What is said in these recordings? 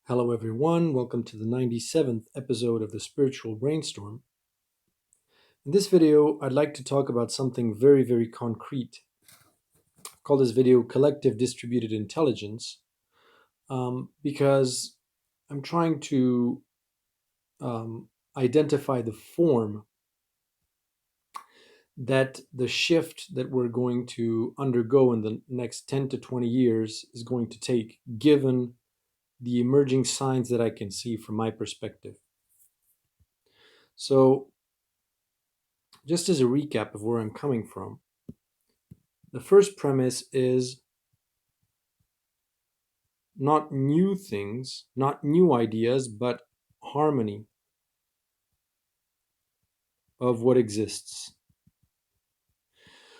Hello, everyone. Welcome to the 97th episode of the Spiritual Brainstorm. In this video, I'd like to talk about something very, very concrete. I call this video Collective Distributed Intelligence because I'm trying to identify the form that the shift that we're going to undergo in the next 10 to 20 years is going to take, given the emerging signs that I can see from my perspective. So, just as a recap of where I'm coming from, the first premise is not new things, not new ideas, but harmony of what exists.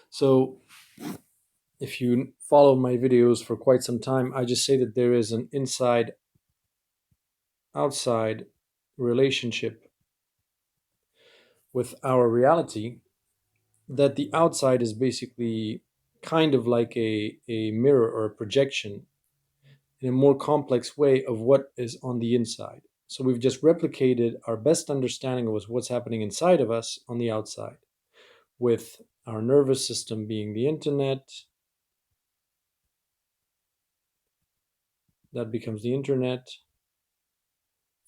So, if you follow my videos for quite some time, I just say that there is an inside outside relationship with our reality, that the outside is basically kind of like a mirror or a projection in a more complex way of what is on the inside. So we've just replicated our best understanding of what's happening inside of us on the outside, with our nervous system being the internet. That becomes the internet.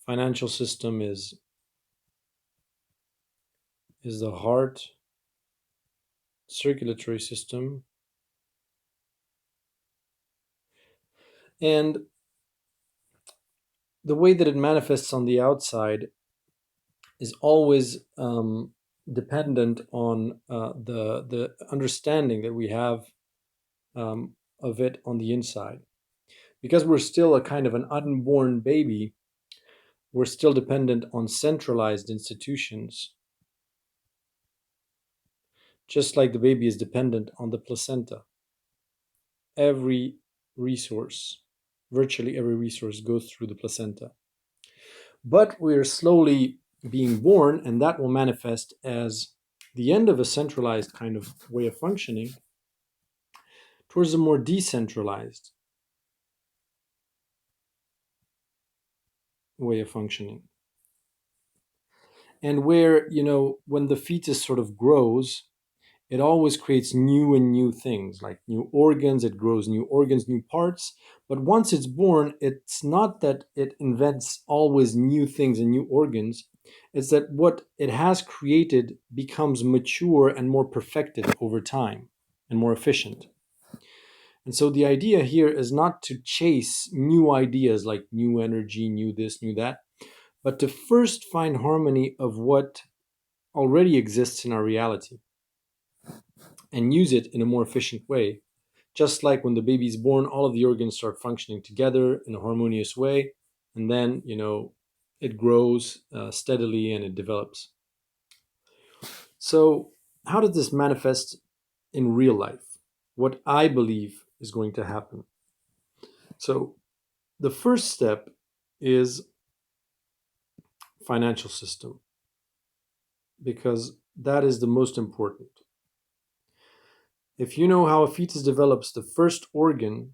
Financial system is the heart. Circulatory system. And the way that it manifests on the outside is always dependent on the understanding that we have of it on the inside. Because we're still a kind of an unborn baby, we're still dependent on centralized institutions, just like the baby is dependent on the placenta. Every resource, virtually every resource, goes through the placenta. But we're slowly being born, and that will manifest as the end of a centralized kind of way of functioning towards a more decentralized way of functioning. And where, when the fetus sort of grows, it always creates new and new things, like new organs. It grows new organs, new parts. But once it's born, it's not that it invents always new things and new organs. It's that what it has created becomes mature and more perfected over time and more efficient. And so the idea here is not to chase new ideas like new energy, new this, new that, but to first find harmony of what already exists in our reality and use it in a more efficient way. Just like when the baby's born, all of the organs start functioning together in a harmonious way, and then, it grows steadily and it develops. So, how does this manifest in real life? What I believe is going to happen. So, the first step is financial system, because that is the most important. If you know how a fetus develops, the first organ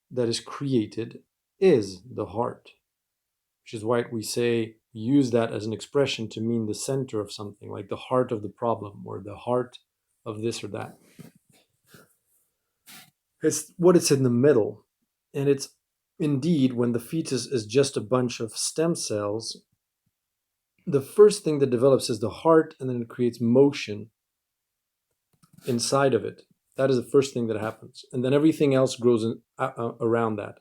that is created is the heart, which is why we say use that as an expression to mean the center of something, like the heart of the problem or the heart of this or that. It's what it's in the middle. And it's indeed, when the fetus is just a bunch of stem cells, the first thing that develops is the heart, and then it creates motion inside of it. That is the first thing that happens. And then everything else grows around that.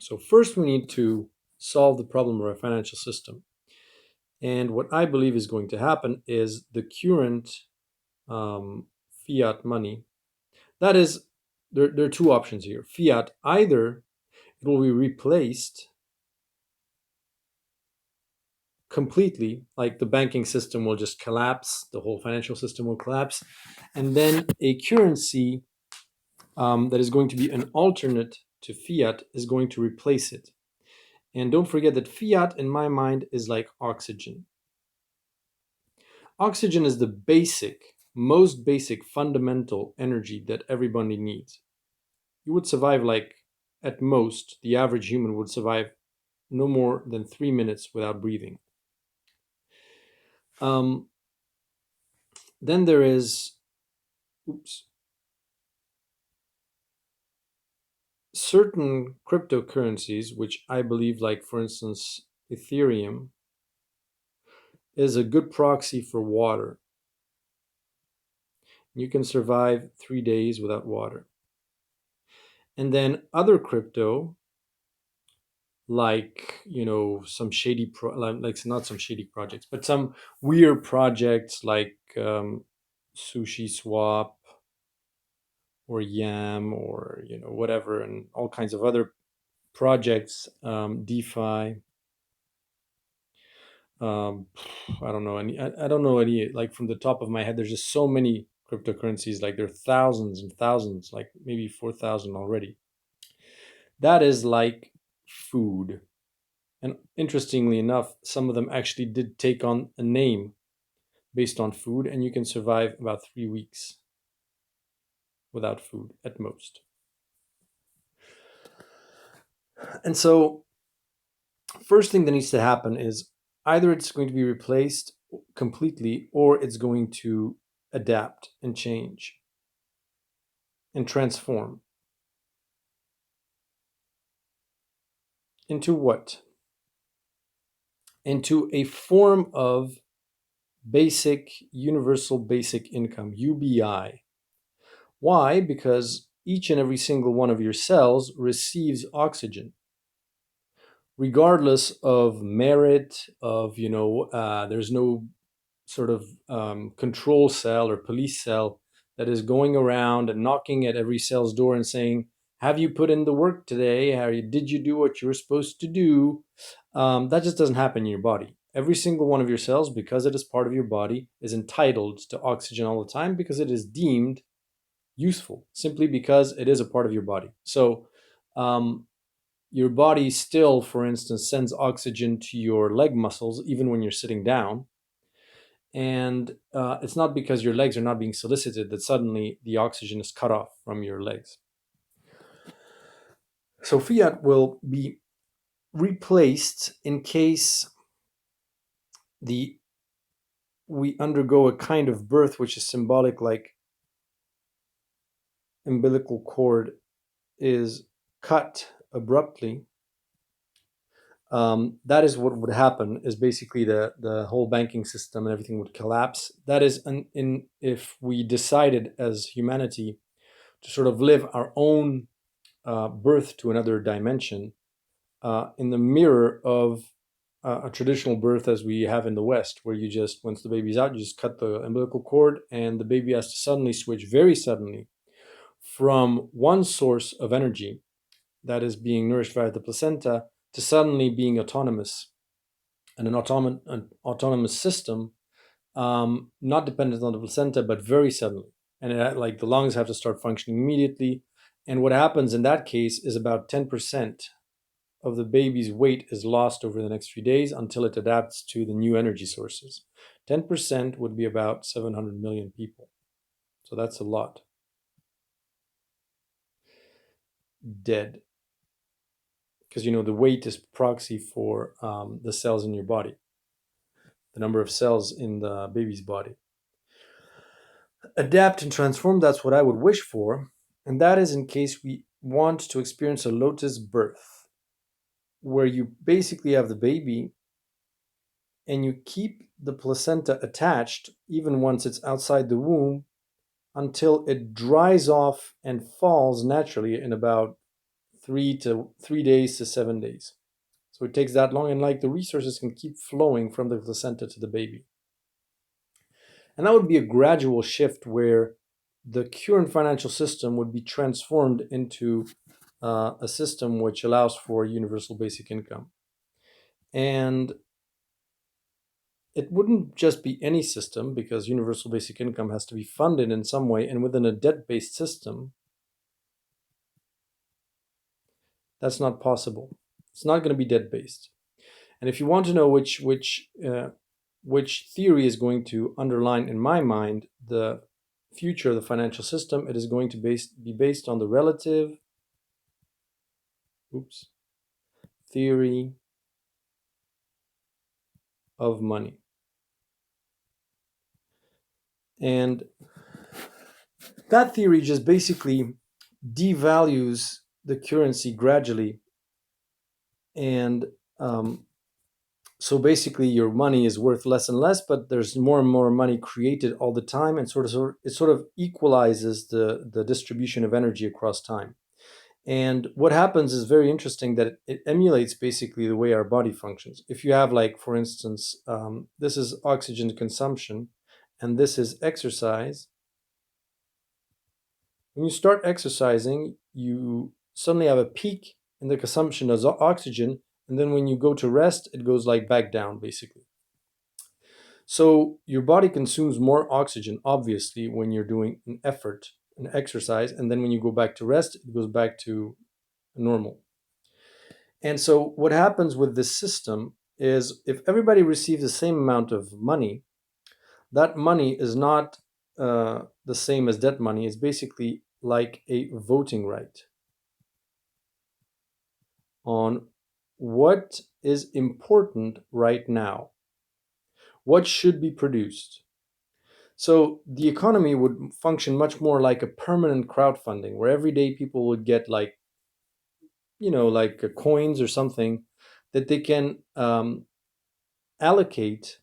So first we need to solve the problem of our financial system. And what I believe is going to happen is the current fiat money. That is, there are two options here. Fiat, either it will be replaced completely, like the banking system will just collapse, the whole financial system will collapse, and then a currency that is going to be an alternate to fiat is going to replace it. And don't forget that fiat, in my mind, is like oxygen. Oxygen is the most basic, fundamental energy that everybody needs. You would survive like at most, the average human would survive no more than 3 minutes without breathing. Um, then there is, oops, certain cryptocurrencies, which I believe, like for instance, Ethereum, is a good proxy for water. You can survive 3 days without water. And then other crypto, like some shady like not some shady projects, but some weird projects like Sushi Swap or Yam or whatever, and all kinds of other projects, DeFi. Um, I don't know any. I don't know any, like from the top of my head. There's just so many cryptocurrencies. Like there are thousands and thousands, like maybe 4,000 already. That is like food. And interestingly enough, some of them actually did take on a name based on food, and you can survive about 3 weeks without food at most. And so, first thing that needs to happen is either it's going to be replaced completely or it's going to adapt and change and transform. Into what? Into a form of basic, universal basic income, UBI. Why? Because each and every single one of your cells receives oxygen, regardless of merit, of, there's no sort of control cell or police cell that is going around and knocking at every cell's door and saying, have you put in the work today? Did you do what you were supposed to do? That just doesn't happen in your body. Every single one of your cells, because it is part of your body, is entitled to oxygen all the time because it is deemed useful, simply because it is a part of your body. So um, your body still, for instance, sends oxygen to your leg muscles even when you're sitting down. And it's not because your legs are not being solicited that suddenly the oxygen is cut off from your legs. So fiat will be replaced in case the we undergo a kind of birth which is symbolic, like umbilical cord is cut abruptly. That is what would happen, is basically the whole banking system and everything would collapse. That is if we decided as humanity to sort of live our own birth to another dimension, in the mirror of a traditional birth as we have in the West, where you just, once the baby's out, you just cut the umbilical cord and the baby has to suddenly switch very suddenly from one source of energy that is being nourished via the placenta to suddenly being autonomous, and an autonomous system, not dependent on the placenta, but very suddenly. And like the lungs have to start functioning immediately. And what happens in that case is about 10% of the baby's weight is lost over the next few days until it adapts to the new energy sources. 10% would be about 700 million people. So that's a lot. Dead. Because the weight is proxy for the cells in your body, the number of cells in the baby's body. Adapt and transform, that's what I would wish for. And that is in case we want to experience a lotus birth, where you basically have the baby and you keep the placenta attached even once it's outside the womb until it dries off and falls naturally in about 3 days to 7 days. So it takes that long, and like the resources can keep flowing from the placenta to the baby. And that would be a gradual shift where the current financial system would be transformed into a system which allows for universal basic income. And it wouldn't just be any system, because universal basic income has to be funded in some way, and within a debt-based system, that's not possible. It's not going to be debt-based. And if you want to know which theory is going to underline, in my mind, the future of the financial system, it is going to be based on the relative oops, theory of money. And that theory just basically devalues the currency gradually. And so basically, your money is worth less and less, but there's more and more money created all the time, and it sort of equalizes the distribution of energy across time. And what happens is very interesting, that it emulates basically the way our body functions. If you have, like, for instance, this is oxygen consumption, and this is exercise. When you start exercising, you suddenly have a peak in the consumption of oxygen, and then when you go to rest, it goes like back down, basically. So your body consumes more oxygen, obviously, when you're doing an effort, an exercise, and then when you go back to rest, it goes back to normal. And so what happens with this system is, if everybody receives the same amount of money, that money is not the same as debt money. It's basically like a voting right on what is important right now, what should be produced. So the economy would function much more like a permanent crowdfunding, where every day people would get, like, like coins or something that they can allocate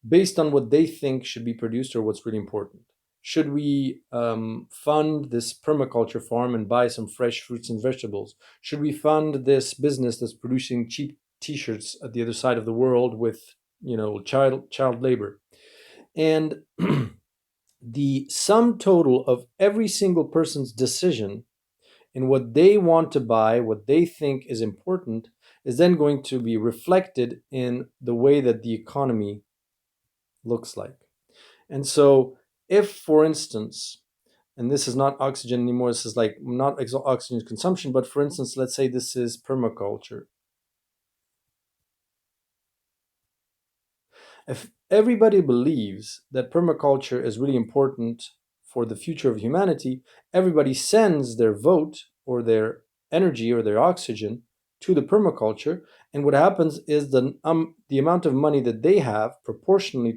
based on what they think should be produced or what's really important. Should we fund this permaculture farm and buy some fresh fruits and vegetables? Should we fund this business that's producing cheap T-shirts at the other side of the world with, child labor? And the sum total of every single person's decision in what they want to buy, what they think is important, is then going to be reflected in the way that the economy looks like. And so, if, for instance, and this is not oxygen anymore, this is like not oxygen consumption, but for instance, let's say this is permaculture. If everybody believes that permaculture is really important for the future of humanity, everybody sends their vote or their energy or their oxygen to the permaculture, and what happens is the amount of money that they have proportionally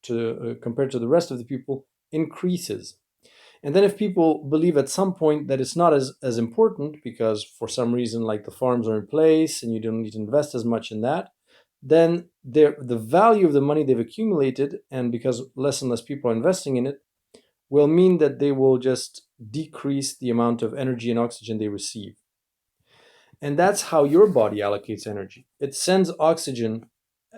to compared to the rest of the people increases. And then if people believe at some point that it's not as important, because for some reason, like, the farms are in place and you don't need to invest as much in that, then the value of the money they've accumulated, and because less and less people are investing in it, will mean that they will just decrease the amount of energy and oxygen they receive. And that's how your body allocates energy. It sends oxygen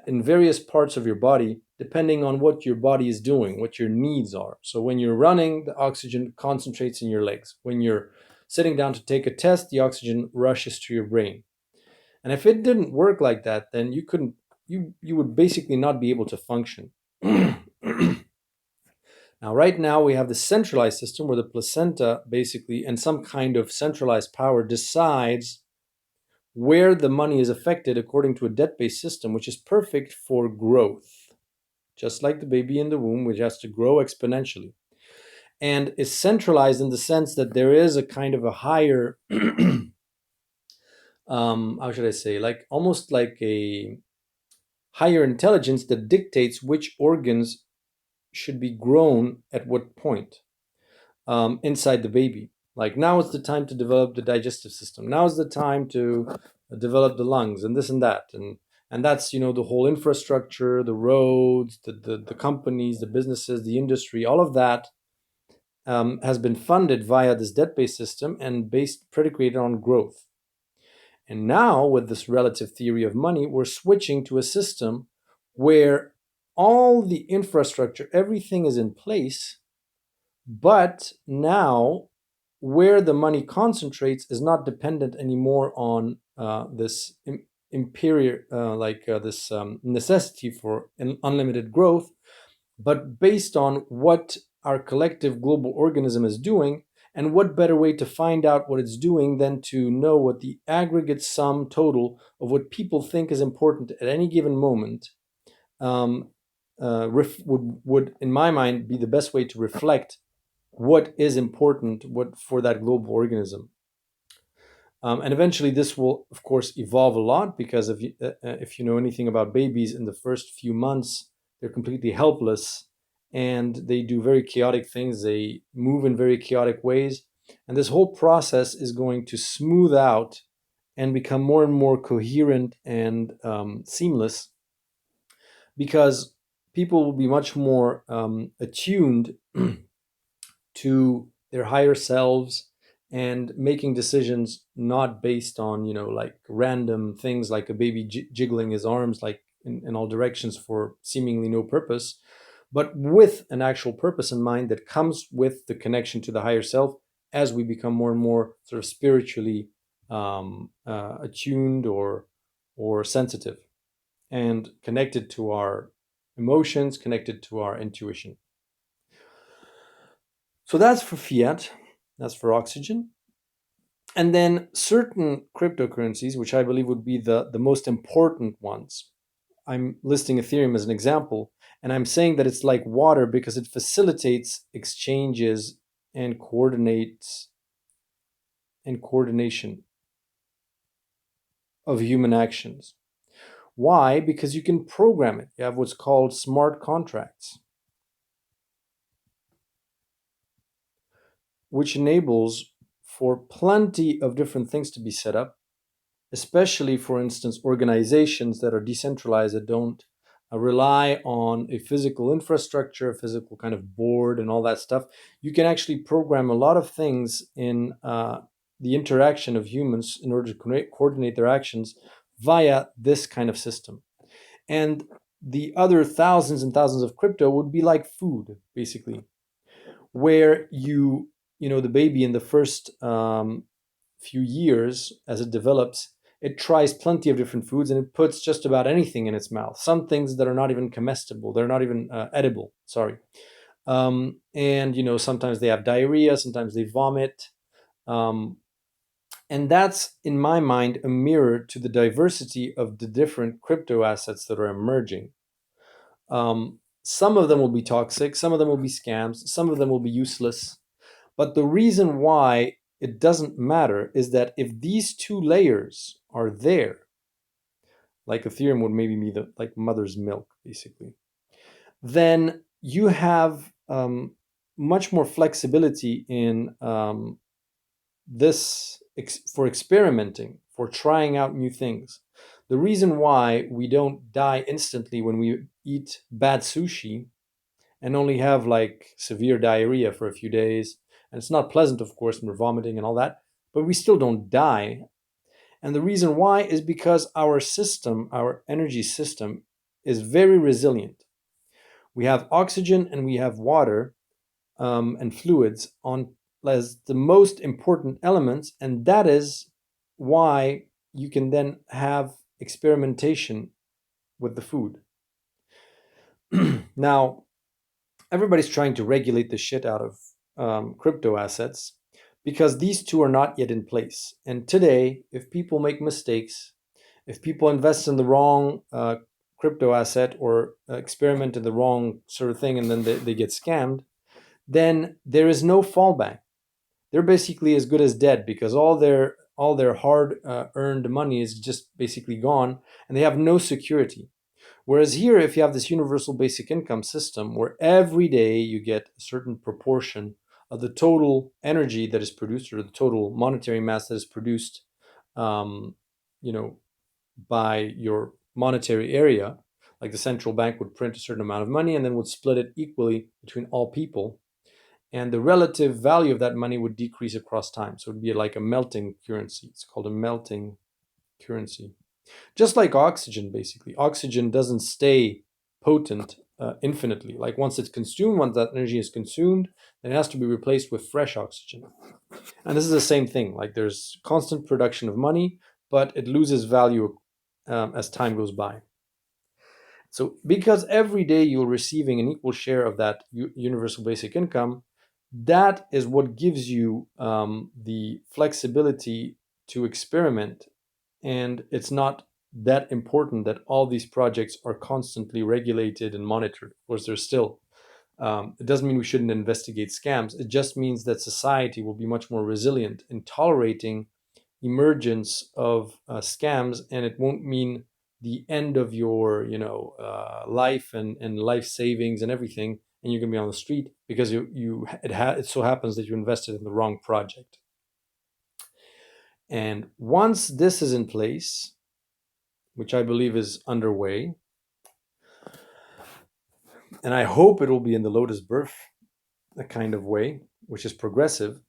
in various parts of your body depending on what your body is doing, what your needs are. So when you're running, the oxygen concentrates in your legs. When you're sitting down to take a test, the oxygen rushes to your brain. And if it didn't work like that, then you would basically not be able to function. Now, right now, we have the centralized system where the placenta basically, and some kind of centralized power, decides where the money is affected according to a debt-based system, which is perfect for growth, just like the baby in the womb, which has to grow exponentially. And is centralized in the sense that there is a kind of a higher, how should I say, like almost like a higher intelligence that dictates which organs should be grown at what point inside the baby. Like, now is the time to develop the digestive system. Now is the time to develop the lungs and this and that. And that's, the whole infrastructure, the roads, the companies, the businesses, the industry, all of that has been funded via this debt-based system and predicated on growth. And now, with this relative theory of money, we're switching to a system where all the infrastructure, everything is in place, but now where the money concentrates is not dependent anymore on this imperial, this necessity for unlimited growth, but based on what our collective global organism is doing. And what better way to find out what it's doing than to know what the aggregate sum total of what people think is important at any given moment um, would, in my mind, be the best way to reflect what is important, what for that global organism. And eventually, this will, of course, evolve a lot because if you know anything about babies, in the first few months, they're completely helpless and they do very chaotic things. They move in very chaotic ways. And this whole process is going to smooth out and become more and more coherent and seamless because people will be much more attuned to their higher selves and making decisions not based on like random things like a baby jiggling his arms like in all directions for seemingly no purpose, but with an actual purpose in mind that comes with the connection to the higher self as we become more and more sort of spiritually attuned or sensitive and connected to our emotions, connected to our intuition. So that's for fiat, that's for oxygen. And then certain cryptocurrencies, which I believe would be the most important ones. I'm listing Ethereum as an example, and I'm saying that it's like water because it facilitates exchanges and coordinates and coordination of human actions. Why? Because you can program it. You have what's called smart contracts, which enables for plenty of different things to be set up, especially, for instance, organizations that are decentralized that don't rely on a physical infrastructure, a physical kind of board, and all that stuff. You can actually program a lot of things in the interaction of humans in order to coordinate their actions via this kind of system. And the other thousands and thousands of crypto would be like food, basically, where the baby in the first few years as it develops, it tries plenty of different foods and it puts just about anything in its mouth. Some things that are not even comestible, they're not even edible. Sorry. And sometimes they have diarrhea, sometimes they vomit. Um, and that's, in my mind, a mirror to the diversity of the different crypto assets that are emerging. Some of them will be toxic, some of them will be scams, some of them will be useless. But the reason why it doesn't matter is that if these two layers are there, like Ethereum would maybe be the like mother's milk, basically, then you have much more flexibility in this for experimenting, for trying out new things. The reason why we don't die instantly when we eat bad sushi and only have like severe diarrhea for a few days. And it's not pleasant, of course, and we're vomiting and all that, but we still don't die. And the reason why is because our system, our energy system, is very resilient. We have oxygen and we have water and fluids on as the most important elements, and that is why you can then have experimentation with the food. Now, everybody's trying to regulate the shit out of crypto assets because these two are not yet in place. And today, if people make mistakes, if people invest in the wrong crypto asset or experiment in the wrong sort of thing and then they get scammed, then there is no fallback. They're basically as good as dead because all their hard earned money is just basically gone and they have no security. Whereas here, if you have this universal basic income system where every day you get a certain proportion of the total energy that is produced or the total monetary mass that is produced, um, you know, by your monetary area, like the central bank would print a certain amount of money and then would split it equally between all people. And the relative value of that money would decrease across time. So it would be like a melting currency. It's called a melting currency. Just like oxygen, basically. Oxygen doesn't stay potent infinitely. Like once it's consumed, once that energy is consumed, then it has to be replaced with fresh oxygen. And this is the same thing. Like there's constant production of money, but it loses value as time goes by. So because every day you're receiving an equal share of that universal basic income, that is what gives you the flexibility to experiment. And it's not that important that all these projects are constantly regulated and monitored. Of course, there's still, it doesn't mean we shouldn't investigate scams. It just means that society will be much more resilient in tolerating emergence of scams, and it won't mean the end of your life and life savings and everything, and you're going to be on the street because it so happens that you invested in the wrong project. And once this is in place, which I believe is underway, and I hope it will be in the Lotus birth a kind of way, which is progressive,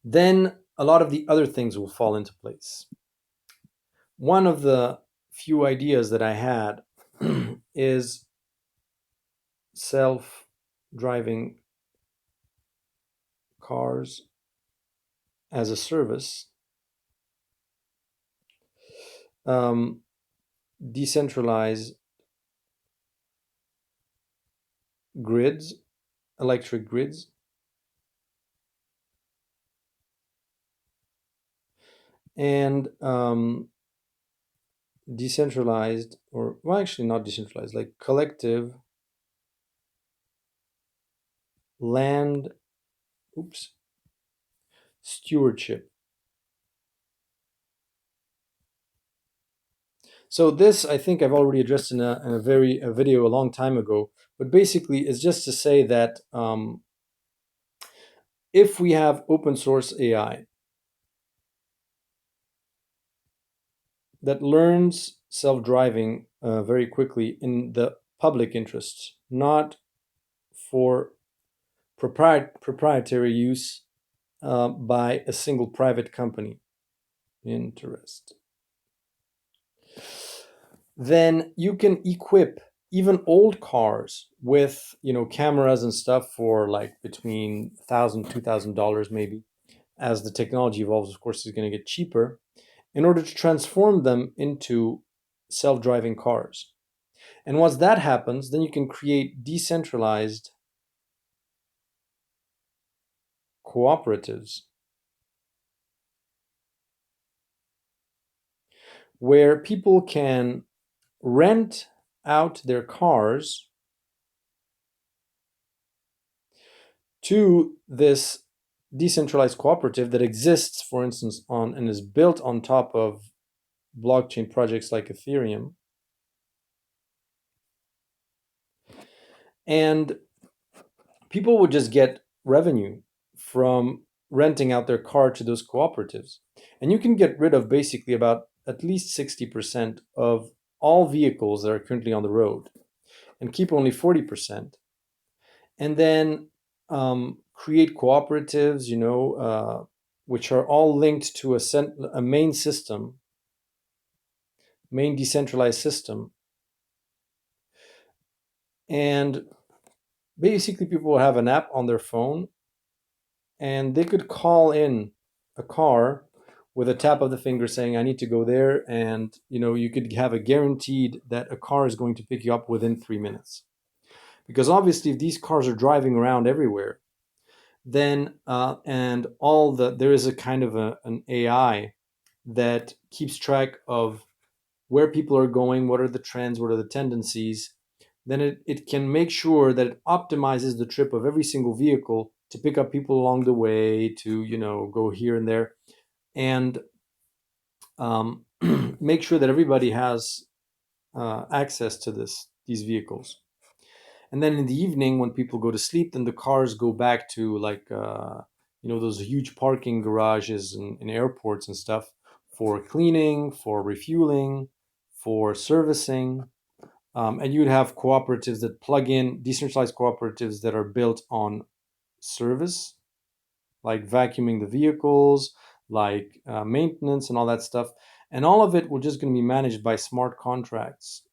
then a lot of the other things will fall into place. One of the few ideas that I had is self-driving cars as a service, um, decentralized grids, electric grids, and decentralized, or well, actually not decentralized, like collective land, oops, stewardship. So this, I think I've already addressed in a video a long time ago, but basically it's just to say that if we have open source AI that learns self-driving very quickly in the public interests, not for proprietary use by a single private company interest, then you can equip even old cars with cameras and stuff for like between $1,000 $2,000 maybe. As the technology evolves, of course, it's going to get cheaper in order to transform them into self-driving cars. And once that happens, then you can create decentralized cooperatives where people can rent out their cars to this decentralized cooperative that exists, for instance, on and is built on top of blockchain projects like Ethereum. And people would just get revenue from renting out their car to those cooperatives. And you can get rid of basically about at least 60% of all vehicles that are currently on the road and keep only 40%. And then create cooperatives, which are all linked to a main system, main decentralized system. And basically, people will have an app on their phone and they could call in a car with a tap of the finger saying, I need to go there. And, you could have a guaranteed that a car is going to pick you up within 3 minutes. Because obviously, if these cars are driving around everywhere, then there is a kind of an AI that keeps track of where people are going, what are the trends, what are the tendencies. Then it can make sure that it optimizes the trip of every single vehicle to pick up people along the way, to go here and there, and make sure that everybody has access to these vehicles. And then in the evening, when people go to sleep, then the cars go back to like those huge parking garages in airports and stuff for cleaning, for refueling, for servicing. And you'd have cooperatives that plug in, decentralized cooperatives that are built on service, like vacuuming the vehicles, like maintenance and all that stuff. And all of it will just going to be managed by smart contracts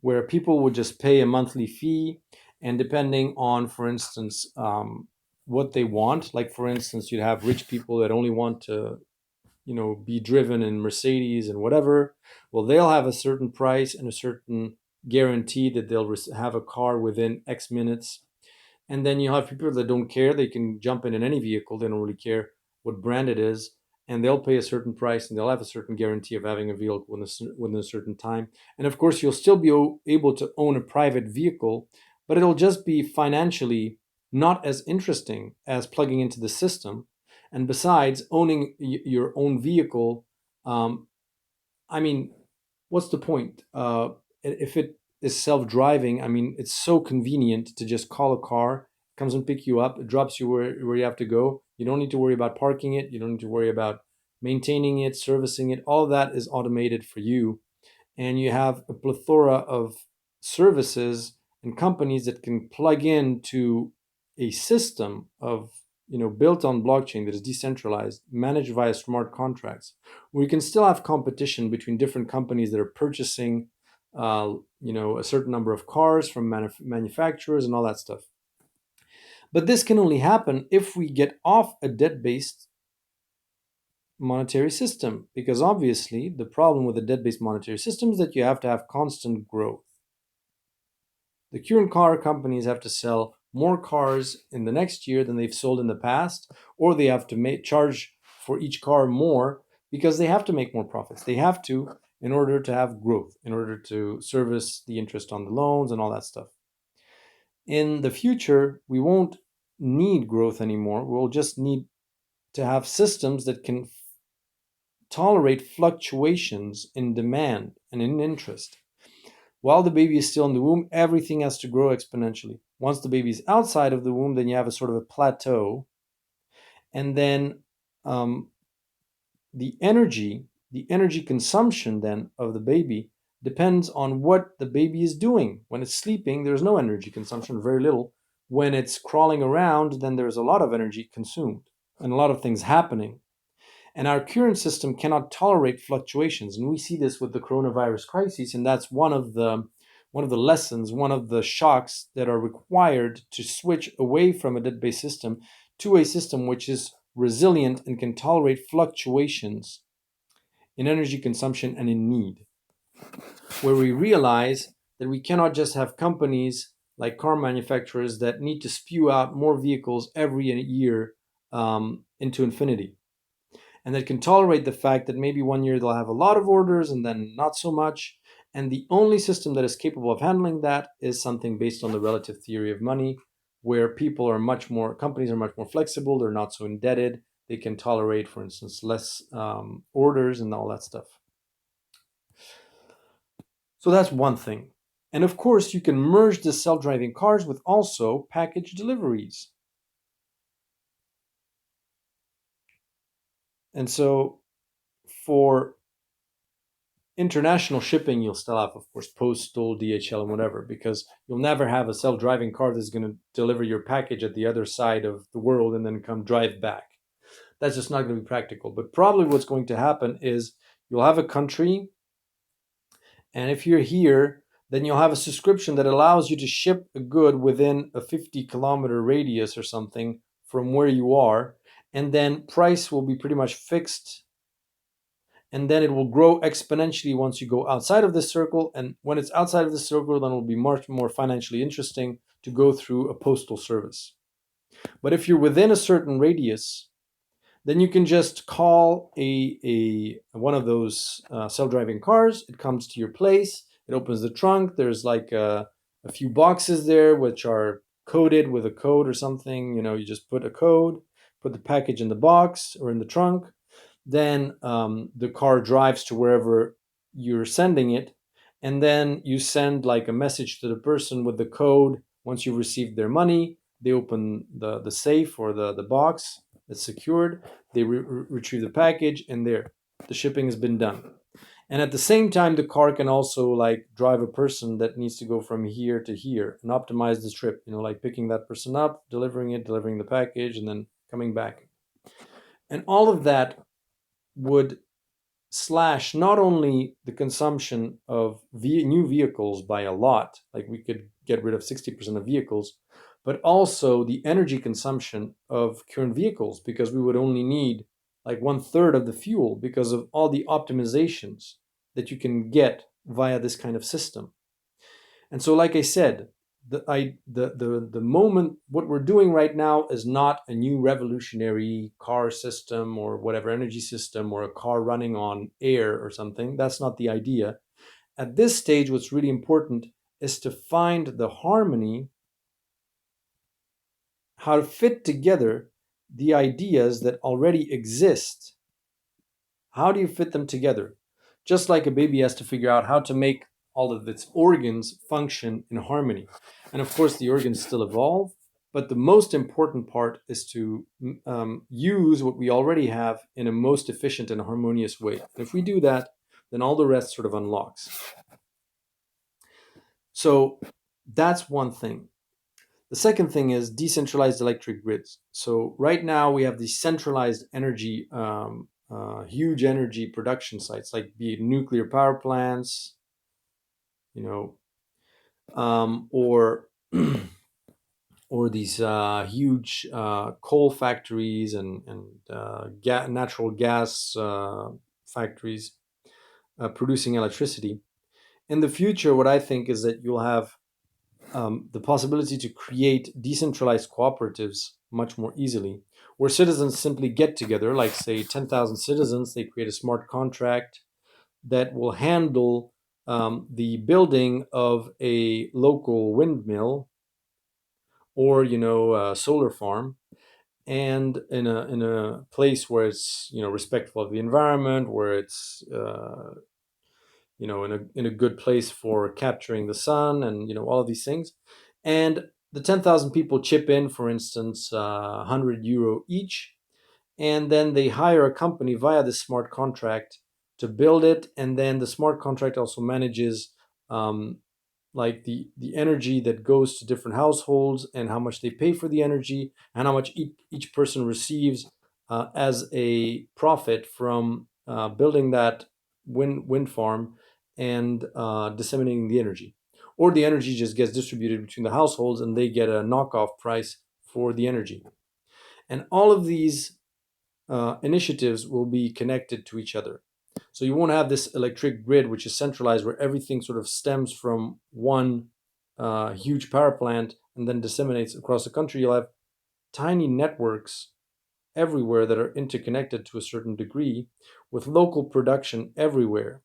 where people would just pay a monthly fee, and depending on, for instance, what they want, like for instance, you'd have rich people that only want to be driven in Mercedes and whatever. Well, they'll have a certain price and a certain guarantee that they'll have a car within X minutes. And then you have people that don't care. They can jump in any vehicle. They don't really care what brand it is. And they'll pay a certain price and they'll have a certain guarantee of having a vehicle within a certain time. And of course, you'll still be able to own a private vehicle, but it'll just be financially not as interesting as plugging into the system. And besides, owning your own vehicle, um, I mean, what's the point? If it is self-driving, I mean, it's so convenient to just call a car, comes and pick you up, it drops you where you have to go. You don't need to worry about parking it. You don't need to worry about maintaining it, servicing it. All of that is automated for you, and you have a plethora of services and companies that can plug into a system of, built on blockchain that is decentralized, managed via smart contracts, where you can still have competition between different companies that are purchasing a certain number of cars from manufacturers and all that stuff. But this can only happen if we get off a debt-based monetary system, because obviously the problem with a debt-based monetary system is that you have to have constant growth. The current car companies have to sell more cars in the next year than they've sold in the past, or they have to charge for each car more because they have to make more profits. They have to, in order to have growth, in order to service the interest on the loans and all that stuff. In the future, we won't need growth anymore. We'll just need to have systems that can tolerate fluctuations in demand and in interest. While the baby is still in the womb, everything has to grow exponentially. Once the baby is outside of the womb, then you have a sort of a plateau. And then um, the energy consumption then of the baby depends on what the baby is doing. When it's sleeping, there's no energy consumption, very little. When it's crawling around, then there's a lot of energy consumed and a lot of things happening. And our current system cannot tolerate fluctuations. And we see this with the coronavirus crisis. And that's one of the lessons, one of the shocks that are required to switch away from a debt-based system to a system which is resilient and can tolerate fluctuations in energy consumption and in need. Where we realize that we cannot just have companies like car manufacturers that need to spew out more vehicles every year into infinity, and that can tolerate the fact that maybe one year they'll have a lot of orders and then not so much. And the only system that is capable of handling that is something based on the relative theory of money, where companies are much more flexible, they're not so indebted, they can tolerate, for instance, less orders and all that stuff. So that's one thing. And of course, you can merge the self-driving cars with also package deliveries. And so for international shipping, you'll still have, of course, postal, DHL, and whatever, because you'll never have a self-driving car that's going to deliver your package at the other side of the world and then come drive back. That's just not going to be practical. But probably what's going to happen is you'll have a country, and if you're here, then you'll have a subscription that allows you to ship a good within a 50-kilometer radius or something from where you are, and then price will be pretty much fixed, and then it will grow exponentially once you go outside of this circle. And when it's outside of this circle, then it will be much more financially interesting to go through a postal service. But if you're within a certain radius, then you can just call a one of those self-driving cars. It comes to your place. It opens the trunk. There's like a few boxes there which are coded with a code or something. You just put a code, put the package in the box or in the trunk. Then the car drives to wherever you're sending it, and then you send like a message to the person with the code. Once you've received their money, they open the safe or the box that's secured. They retrieve the package, and there, the shipping has been done. And at the same time, the car can also like drive a person that needs to go from here to here and optimize the trip, like picking that person up, delivering the package, and then coming back. And all of that would slash not only the consumption of new vehicles by a lot, like we could get rid of 60% of vehicles, but also the energy consumption of current vehicles, because we would only need like 1/3 of the fuel because of all the optimizations that you can get via this kind of system. And so, like I said, the moment, what we're doing right now is not a new revolutionary car system or whatever energy system or a car running on air or something. That's not the idea. At this stage, what's really important is to find the harmony how to fit together the ideas that already exist. How do you fit them together? Just like a baby has to figure out how to make all of its organs function in harmony. And of course, the organs still evolve, but the most important part is to use what we already have in a most efficient and harmonious way. And if we do that, then all the rest sort of unlocks. So that's one thing. The second thing is decentralized electric grids. So right now we have these centralized energy, huge energy production sites, like be it nuclear power plants, you know, or or these huge coal factories and natural gas factories producing electricity. In the future, what I think is that you'll have the possibility to create decentralized cooperatives much more easily, where citizens simply get together, like say 10,000 citizens, they create a smart contract that will handle the building of a local windmill or a solar farm, and in a place where it's respectful of the environment, where it's in a good place for capturing the sun, and all of these things. And the 10,000 people chip in, for instance, €100 each, and then they hire a company via this smart contract to build it, and then the smart contract also manages um, like the energy that goes to different households, and how much they pay for the energy, and how much each person receives as a profit from building that wind farm and disseminating the energy. Or the energy just gets distributed between the households and they get a knockoff price for the energy. And all of these initiatives will be connected to each other. So you won't have this electric grid, which is centralized, where everything sort of stems from one huge power plant and then disseminates across the country. You'll have tiny networks everywhere that are interconnected to a certain degree, with local production everywhere.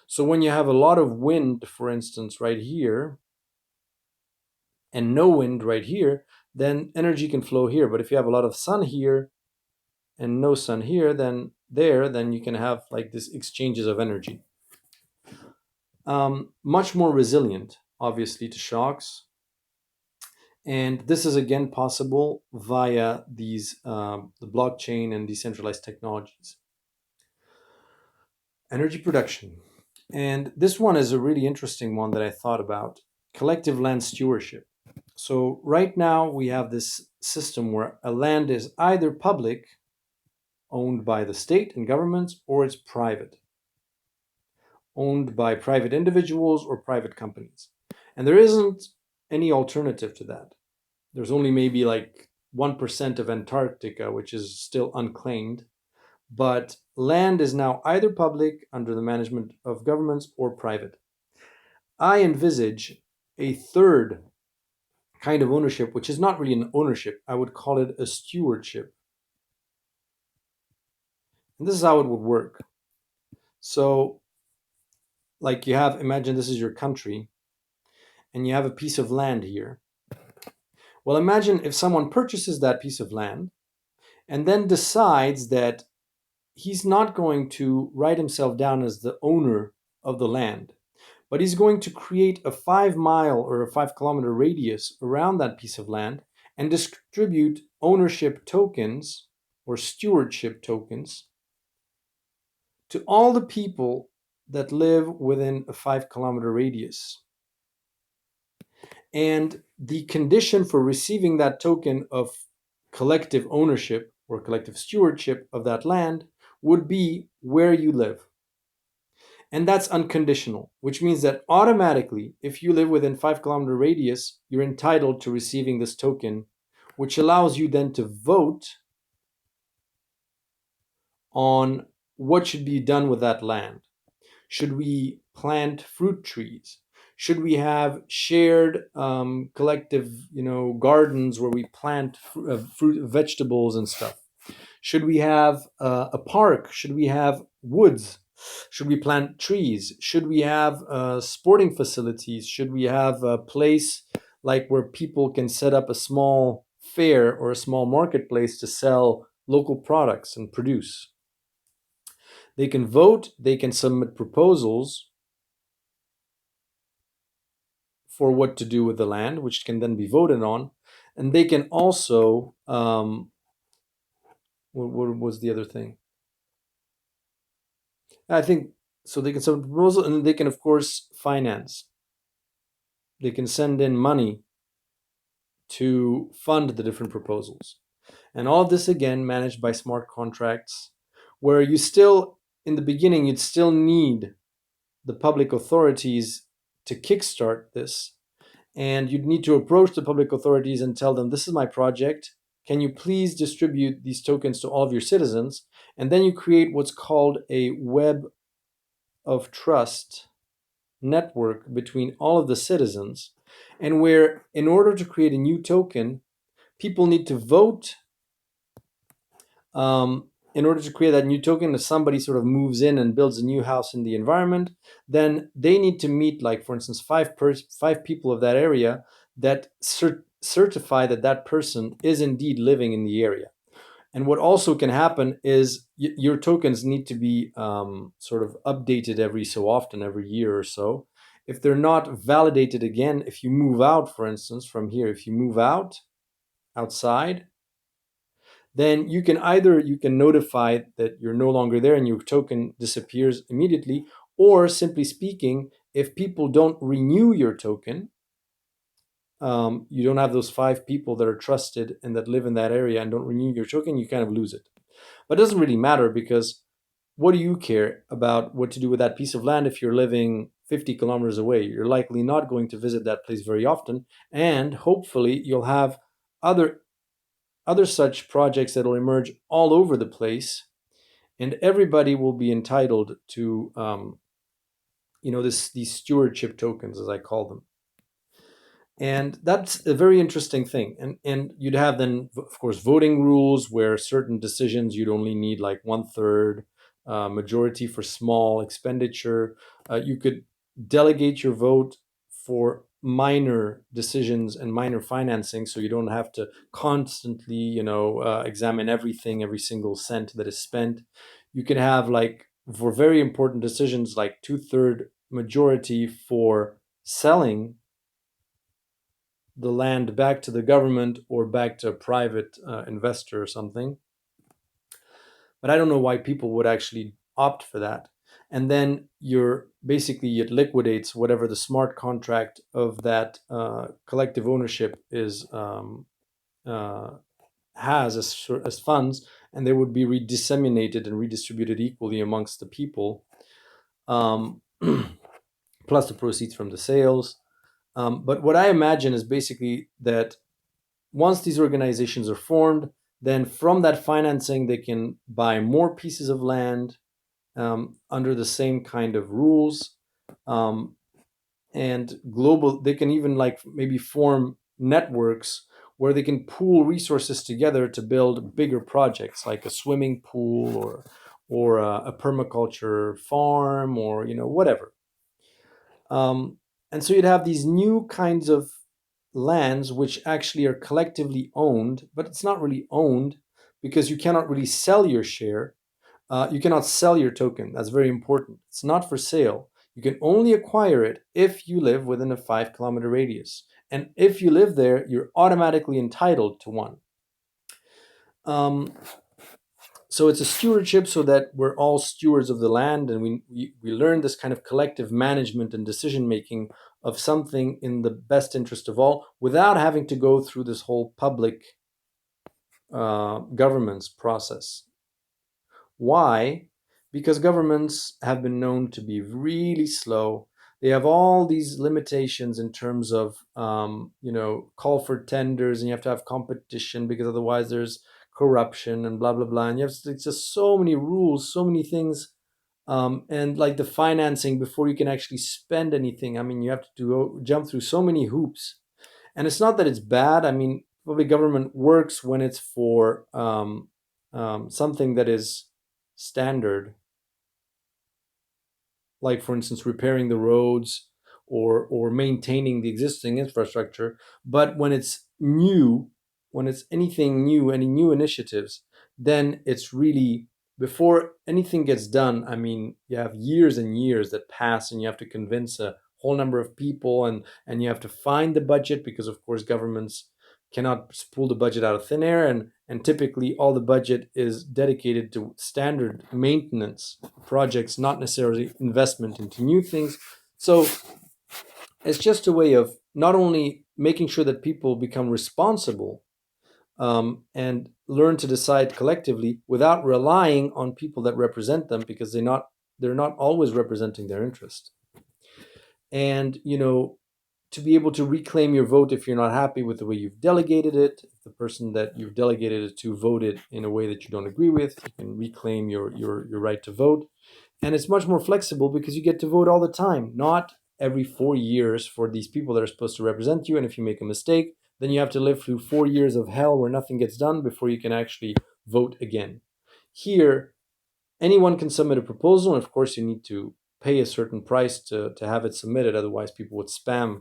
So when you have a lot of wind, for instance, right here, and no wind right here, then energy can flow here. But if you have a lot of sun here and no sun here, then you can have like this exchanges of energy. Much more resilient, obviously, to shocks. And this is again possible via the blockchain and decentralized technologies. Energy production. And this one is a really interesting one that I thought about: collective land stewardship. So, right now, we have this system where a land is either public, owned by the state and governments, or it's private, owned by private individuals or private companies. And there isn't any alternative to that. There's only maybe like 1% of Antarctica, which is still unclaimed. But land is now either public, under the management of governments, or private. I envisage a third kind of ownership, which is not really an ownership. I would call it a stewardship. And this is how it would work. So, like imagine this is your country, and you have a piece of land here. Well, imagine if someone purchases that piece of land and then decides that he's not going to write himself down as the owner of the land, but he's going to create a 5 mile or a 5 kilometer radius around that piece of land and distribute ownership tokens or stewardship tokens to all the people that live within a 5 kilometer radius. And the condition for receiving that token of collective ownership or collective stewardship of that land would be where you live. And that's unconditional, which means that automatically, if you live within 5 kilometer radius, you're entitled to receiving this token, which allows you then to vote on what should be done with that land. Should we plant fruit trees? Should we have shared collective, gardens where we plant fruit, vegetables, and stuff? Should we have a park? Should we have woods? Should we plant trees? Should we have sporting facilities? Should we have a place like where people can set up a small fair or a small marketplace to sell local products and produce. They can vote, they can submit proposals for what to do with the land, which can then be voted on. And they can also, what was the other thing? I think so. They can submit proposal, and they can, of course, finance. They can send in money to fund the different proposals. And all of this, again, managed by smart contracts, where you still, in the beginning, you'd still need the public authorities to kickstart this. And you'd need to approach the public authorities and tell them, this is my project. Can you please distribute these tokens to all of your citizens? And then you create what's called a web of trust network between all of the citizens, and where, in order to create a new token, people need to vote. In order to create that new token, if somebody sort of moves in and builds a new house in the environment, then they need to meet, like, for instance, five people of that area that certify that that person is indeed living in the area. And what also can happen is your tokens need to be sort of updated every so often, every year or so. If they're not validated again, if you move out, for instance, from here, if you move outside, then you can notify that you're no longer there and your token disappears immediately. Or, simply speaking, if people don't renew your token, you don't have those five people that are trusted and that live in that area and don't renew your token, you kind of lose it. But it doesn't really matter, because what do you care about what to do with that piece of land if you're living 50 kilometers away? You're likely not going to visit that place very often, and hopefully you'll have other such projects that will emerge all over the place, and everybody will be entitled to these stewardship tokens, as I call them. And that's a very interesting thing. And you'd have then, of course, voting rules where certain decisions you'd only need like 1/3 majority for small expenditure. You could delegate your vote for minor decisions and minor financing, so you don't have to constantly, examine everything, every single cent that is spent. You can have, like, for very important decisions, like 2/3 majority for selling the land back to the government or back to a private investor or something. But I don't know why people would actually opt for that. And then it liquidates whatever the smart contract of that collective ownership is has as funds, and they would be disseminated and redistributed equally amongst the people, um, plus the proceeds from the sales. But what I imagine is basically that once these organizations are formed, then from that financing, they can buy more pieces of land under the same kind of rules. And they can even, like, maybe form networks where they can pool resources together to build bigger projects, like a swimming pool or a permaculture farm, or whatever. And so you'd have these new kinds of lands which actually are collectively owned, but it's not really owned, because you cannot really sell your share. You cannot sell your token. That's very important. It's not for sale. You can only acquire it if you live within a 5 kilometer radius. And if you live there, you're automatically entitled to one. So it's a stewardship, so that we're all stewards of the land, and we learn this kind of collective management and decision making of something in the best interest of all, without having to go through this whole public governance process. Why? Because governments have been known to be really slow. They have all these limitations in terms of, call for tenders, and you have to have competition, because otherwise there's corruption and blah blah blah. And it's just so many rules, so many things, and like the financing before you can actually spend anything. I mean, you have to jump through so many hoops, and it's not that it's bad. I mean, public government works when it's for something that is standard, like, for instance, repairing the roads or maintaining the existing infrastructure. But when it's new, when it's anything new, any new initiatives, then it's really, before anything gets done, I mean, you have years and years that pass, and you have to convince a whole number of people, and you have to find the budget, because of course governments cannot pull the budget out of thin air, and typically all the budget is dedicated to standard maintenance projects, not necessarily investment into new things. So it's just a way of not only making sure that people become responsible, and learn to decide collectively without relying on people that represent them, because they're not always representing their interest. And to be able to reclaim your vote if you're not happy with the way you've delegated it, if the person that you've delegated it to voted in a way that you don't agree with, you can reclaim your right to vote. And it's much more flexible because you get to vote all the time, not every 4 years for these people that are supposed to represent you. And if you make a mistake, then you have to live through 4 years of hell where nothing gets done before you can actually vote again. Here, anyone can submit a proposal, and of course you need to pay a certain price to have it submitted, otherwise people would spam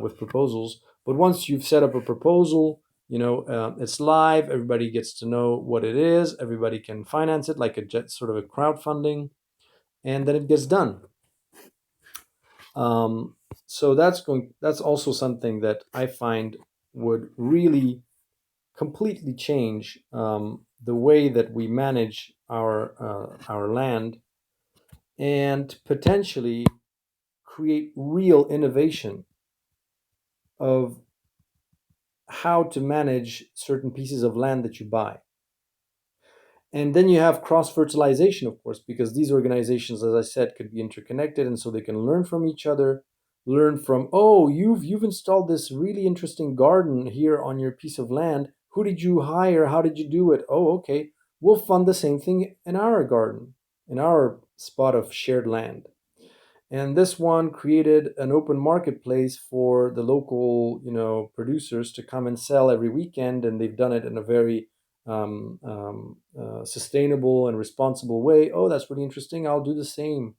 with proposals. But once you've set up a proposal, it's live, everybody gets to know what it is, everybody can finance it like a sort of a crowdfunding, and then it gets done. um, so that's also something that I find would really completely change the way that we manage our land, and potentially create real innovation of how to manage certain pieces of land that you buy. And then you have cross fertilization, of course, because these organizations, as I said, could be interconnected, and so they can learn from each other, learn from, oh, you've installed this really interesting garden here on your piece of land. Who did you hire? How did you do it? Oh, okay. We'll fund the same thing in our garden, in our spot of shared land. And this one created an open marketplace for the local producers to come and sell every weekend, and they've done it in a very sustainable and responsible way. Oh, that's really interesting, I'll do the same.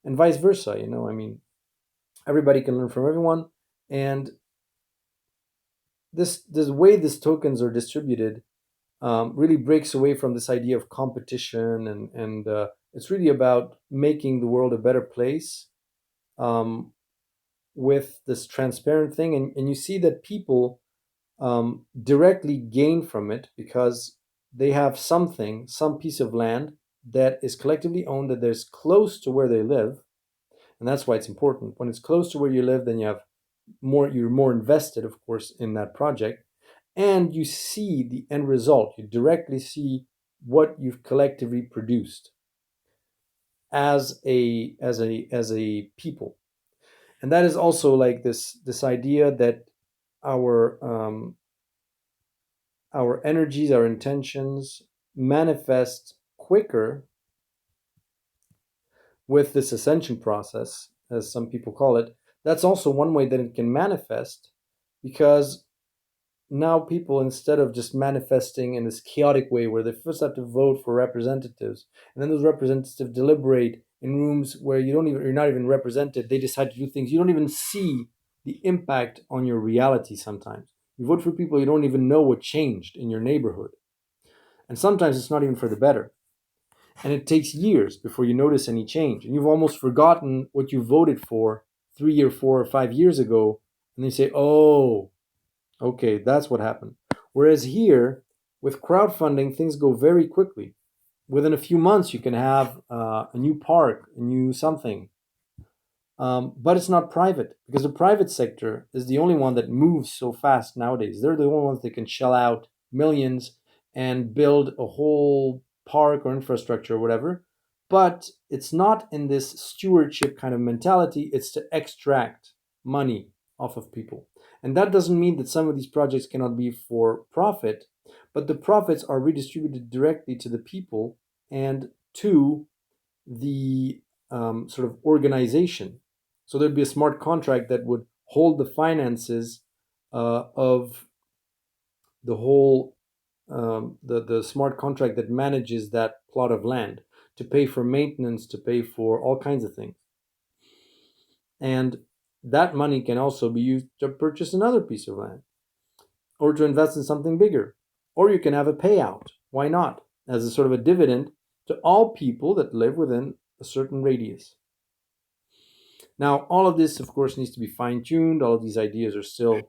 And vice versa. I mean, everybody can learn from everyone. And this way these tokens are distributed really breaks away from this idea of competition, and it's really about making the world a better place, um, with this transparent thing. And you see that people directly gain from it, because they have some piece of land that is collectively owned, that is close to where they live. And that's why it's important. When it's close to where you live, then you're more invested, of course, in that project. And you see the end result. You directly see what you've collectively produced as a people. And that is also like this idea that our our energies, our intentions manifest quicker with this ascension process, as some people call it. That's also one way that it can manifest, because now people, instead of just manifesting in this chaotic way where they first have to vote for representatives, and then those representatives deliberate in rooms where you're not even represented, they decide to do things you don't even see the impact on your reality. Sometimes you vote for people you don't even know what changed in your neighborhood, and sometimes it's not even for the better, and it takes years before you notice any change, and you've almost forgotten what you voted for 3 or 4 or 5 years ago, and they say, oh, okay, that's what happened. Whereas here, with crowdfunding, things go very quickly. Within a few months, you can have a new park, a new something. But it's not private, because the private sector is the only one that moves so fast nowadays. They're the only ones that can shell out millions and build a whole park or infrastructure or whatever. But it's not in this stewardship kind of mentality, it's to extract money off of people. And that doesn't mean that some of these projects cannot be for profit, but the profits are redistributed directly to the people and to the sort of organization. So there'd be a smart contract that would hold the finances of the whole, the smart contract that manages that plot of land, to pay for maintenance, to pay for all kinds of things. And that money can also be used to purchase another piece of land. or to invest in something bigger. Or you can have a payout. Why not? As a sort of a dividend to all people that live within a certain radius. Now, all of this, of course, needs to be fine tuned. All of these ideas are still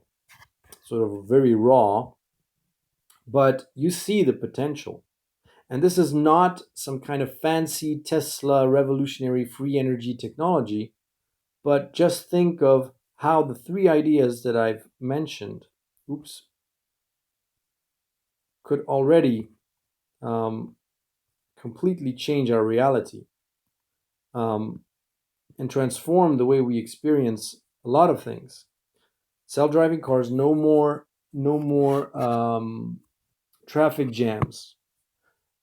sort of very raw, but you see the potential. And this is not some kind of fancy Tesla revolutionary free energy technology, but just think of how the three ideas that I've mentioned, oops, could already um, completely change our reality, um, and transform the way we experience a lot of things. Self-driving cars, no more traffic jams,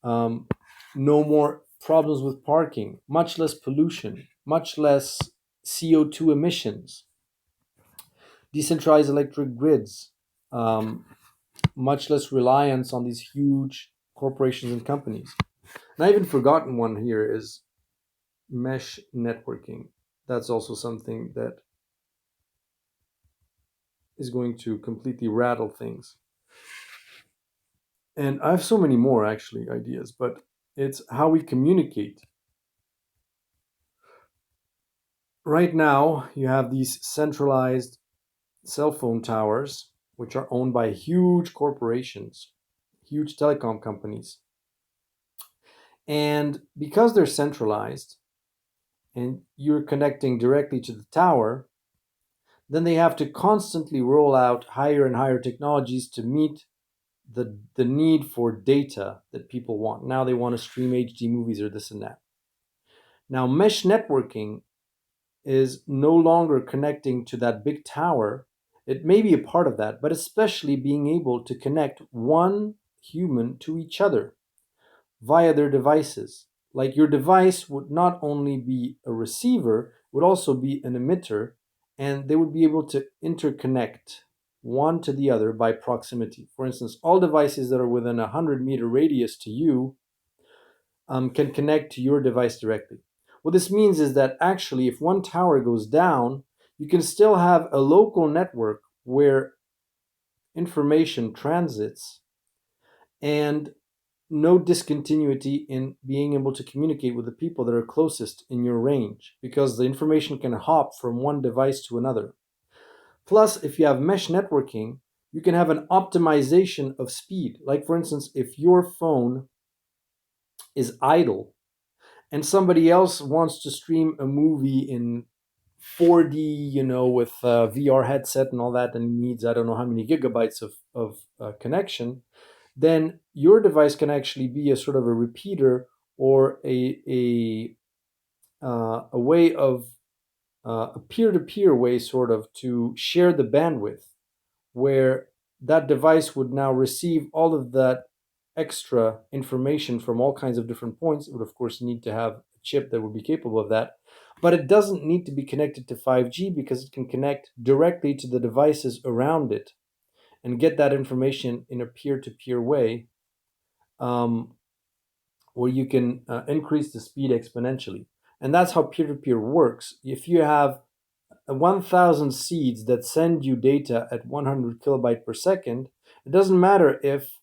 um, no more problems with parking, much less pollution, much less CO2 emissions, decentralized electric grids, um, much less reliance on these huge corporations and companies. And I even forgotten one here is mesh networking. That's also something that is going to completely rattle things. And I have so many more actually ideas, but it's how we communicate. Right now, you have these centralized cell phone towers, which are owned by huge corporations, huge telecom companies. And because they're centralized and you're connecting directly to the tower, then they have to constantly roll out higher and higher technologies to meet the need for data that people want. Now they want to stream HD movies or this and that. Now, mesh networking is no longer connecting to that big tower. It may be a part of that, but especially being able to connect one human to each other via their devices. Like your device would not only be a receiver, would also be an emitter, and they would be able to interconnect one to the other by proximity. For instance, all devices that are within a 100-meter radius to you can connect to your device directly. What this means is that actually, if one tower goes down, you can still have a local network where information transits and no discontinuity in being able to communicate with the people that are closest in your range because the information can hop from one device to another. Plus, if you have mesh networking, you can have an optimization of speed. Like, for instance, if your phone is idle and somebody else wants to stream a movie in 4D, with a VR headset and all that, and needs I don't know how many gigabytes of connection, then your device can actually be a sort of a repeater or a way of a peer-to-peer way, sort of, to share the bandwidth, where that device would now receive all of that extra information from all kinds of different points. It would, of course, need to have a chip that would be capable of that. But it doesn't need to be connected to 5G because it can connect directly to the devices around it and get that information in a peer to peer way, um, where you can increase the speed exponentially. And that's how peer to peer works. If you have 1,000 seeds that send you data at 100 kilobyte per second, it doesn't matter if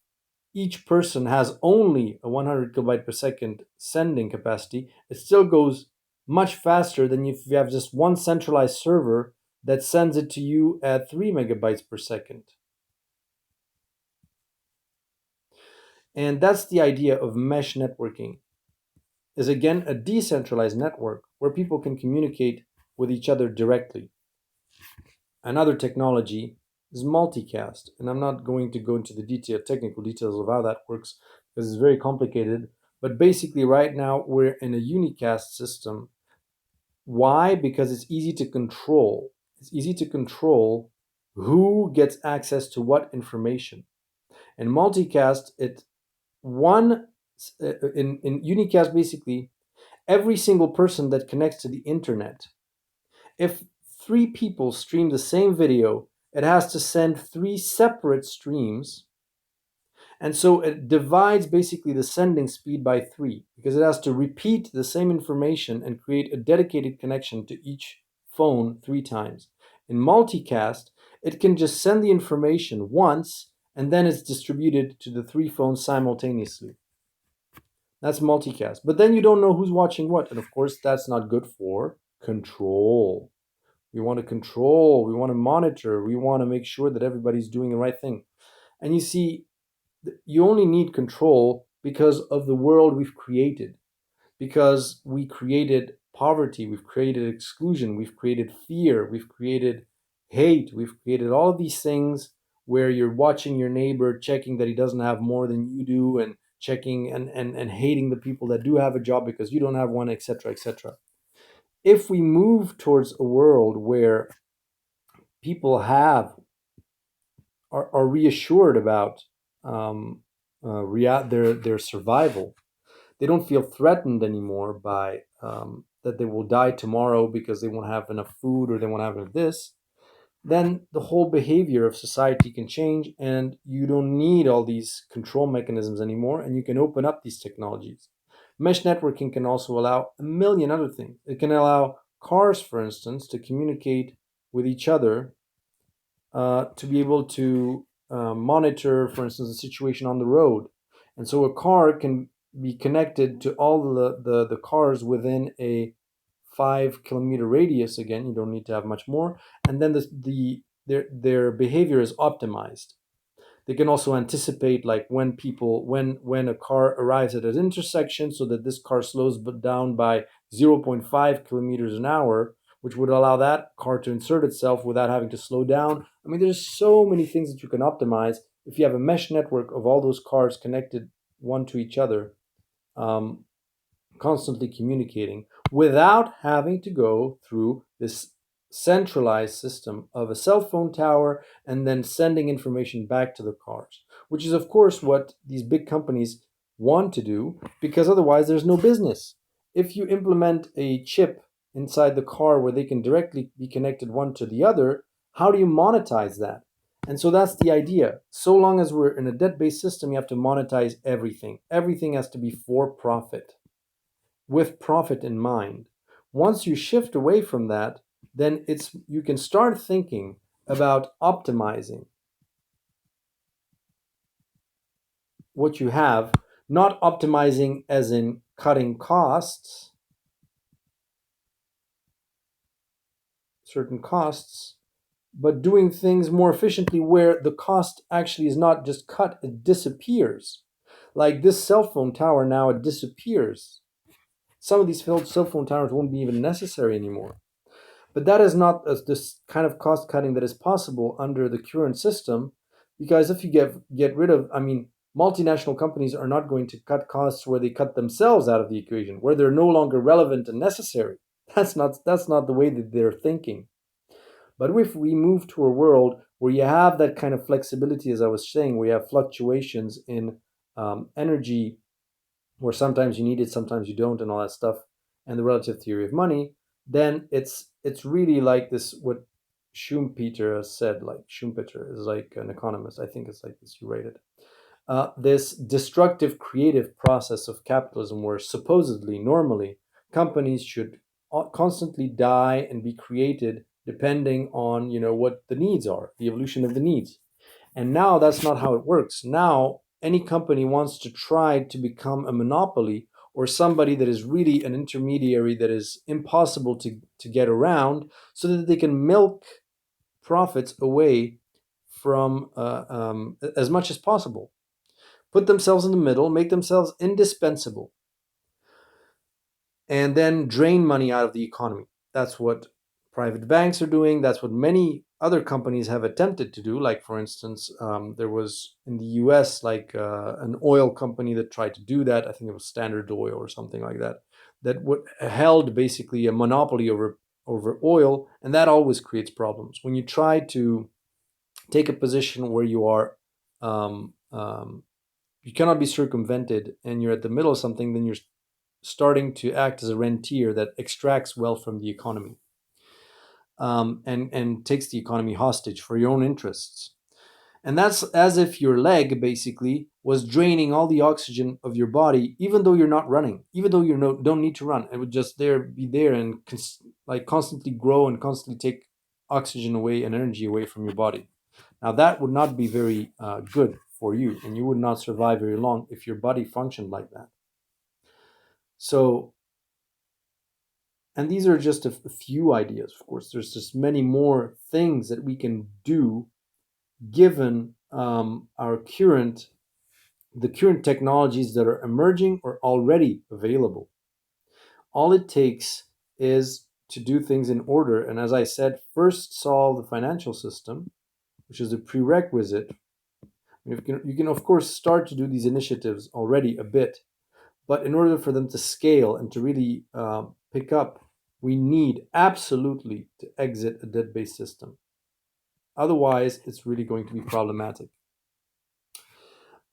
each person has only a 100 kilobyte per second sending capacity, it still goes much faster than if you have just one centralized server that sends it to you at 3 megabytes per second. And that's the idea of mesh networking, is again a decentralized network where people can communicate with each other directly. Another technology is multicast, and I'm not going to go into the technical details of how that works because it's very complicated. But basically, right now we're in a unicast system. Why? Because it's easy to control. It's easy to control who gets access to what information. In multicast, it one in unicast, basically every single person that connects to the internet, if three people stream the same video, it has to send three separate streams. And so it divides basically the sending speed by three because it has to repeat the same information and create a dedicated connection to each phone three times. In multicast, it can just send the information once and then it's distributed to the three phones simultaneously. That's multicast. But then you don't know who's watching what. And of course, that's not good for control. We want to control, we want to monitor, we want to make sure that everybody's doing the right thing. And you see, you only need control because of the world we've created, because we created poverty, we've created exclusion, we've created fear, we've created hate, we've created all of these things where you're watching your neighbor, checking that he doesn't have more than you do, and checking and hating the people that do have a job because you don't have one, etc., etc. If we move towards a world where people are reassured about their survival, they don't feel threatened anymore by that they will die tomorrow because they won't have enough food or they won't have enough this, then the whole behavior of society can change and you don't need all these control mechanisms anymore, and you can open up these technologies. Mesh networking can also allow a million other things. It can allow cars, for instance, to communicate with each other, to be able to monitor, for instance, the situation on the road. And so a car can be connected to all the cars within a 5 kilometer radius. Again, you don't need to have much more. And then their behavior is optimized. They can also anticipate, like, when a car arrives at an intersection, so that this car slows down by 0.5 kilometers an hour, which would allow that car to insert itself without having to slow down. I mean, there's so many things that you can optimize if you have a mesh network of all those cars connected one to each other, um, constantly communicating without having to go through this centralized system of a cell phone tower and then sending information back to the cars, which is, of course, what these big companies want to do, because otherwise there's no business. If you implement a chip inside the car where they can directly be connected one to the other, how do you monetize that? And so that's the idea. So long as we're in a debt-based system, you have to monetize everything. Everything has to be for profit, with profit in mind. Once you shift away from that, then you can start thinking about optimizing what you have, not optimizing as in cutting costs, certain costs, but doing things more efficiently where the cost actually is not just cut, it disappears. Like this cell phone tower now, it disappears. Some of these cell phone towers won't be even necessary anymore. But that is not this kind of cost cutting that is possible under the current system, because if you get rid of, I mean, multinational companies are not going to cut costs where they cut themselves out of the equation, where they're no longer relevant and necessary. That's not the way that they're thinking. But if we move to a world where you have that kind of flexibility, as I was saying, where you have fluctuations in energy, where sometimes you need it, sometimes you don't, and all that stuff, and the relative theory of money, then it's really like this, what Schumpeter has said. Like, Schumpeter is like an economist, I think it's like this, you rate it. This destructive creative process of capitalism, where supposedly, normally, companies should constantly die and be created depending on, what the needs are, the evolution of the needs. And now that's not how it works. Now any company wants to try to become a monopoly, or somebody that is really an intermediary that is impossible to get around, so that they can milk profits away from as much as possible, put themselves in the middle, make themselves indispensable, and then drain money out of the economy. That's what private banks are doing. That's what many other companies have attempted to do. Like, for instance, there was in the US, like an oil company that tried to do that. I think it was Standard Oil or something like that, that held basically a monopoly over oil. And that always creates problems. When you try to take a position where um, um, you cannot be circumvented, and you're at the middle of something, then you're starting to act as a rentier that extracts wealth from the economy, and takes the economy hostage for your own interests. And that's as if your leg basically was draining all the oxygen of your body, even though you're not running, even though you don't need to run. It would just be there and like constantly grow and constantly take oxygen away and energy away from your body. Now, that would not be very good for you, and you would not survive very long if your body functioned like that. So, and these are just a few ideas. Of course, there's just many more things that we can do given our current the current technologies that are emerging or already available. All it takes is to do things in order. And as I said, first solve the financial system, which is a prerequisite. You can, of course, start to do these initiatives already a bit, but in order for them to scale and to really pick up, we need absolutely to exit a debt-based system. Otherwise, it's really going to be problematic.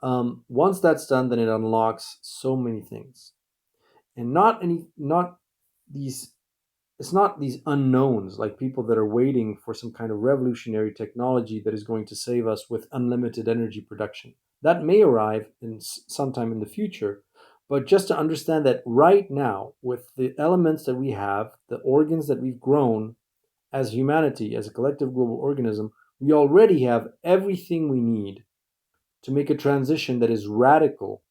Once that's done, then it unlocks so many things, and not these. It's not these unknowns like people that are waiting for some kind of revolutionary technology that is going to save us with unlimited energy production. That may arrive in sometime in the future, but just to understand that right now, with the elements that we have, the organs that we've grown as humanity, as a collective global organism, we already have everything we need to make a transition that is radical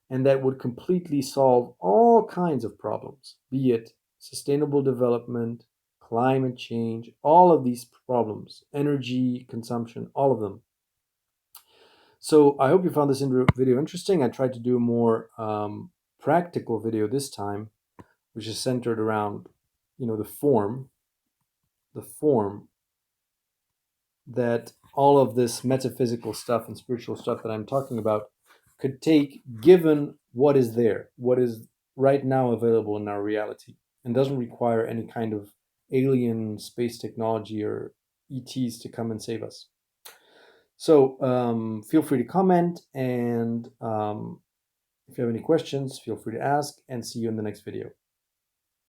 and that would completely solve all kinds of problems, be it sustainable development, climate change, all of these problems, energy consumption, all of them. So I hope you found this video interesting. I tried to do a more practical video this time, which is centered around, the form that all of this metaphysical stuff and spiritual stuff that I'm talking about could take, given what is there, what is right now available in our reality, and doesn't require any kind of alien space technology or ETs to come and save us. So feel free to comment, and if you have any questions, feel free to ask, and see you in the next video.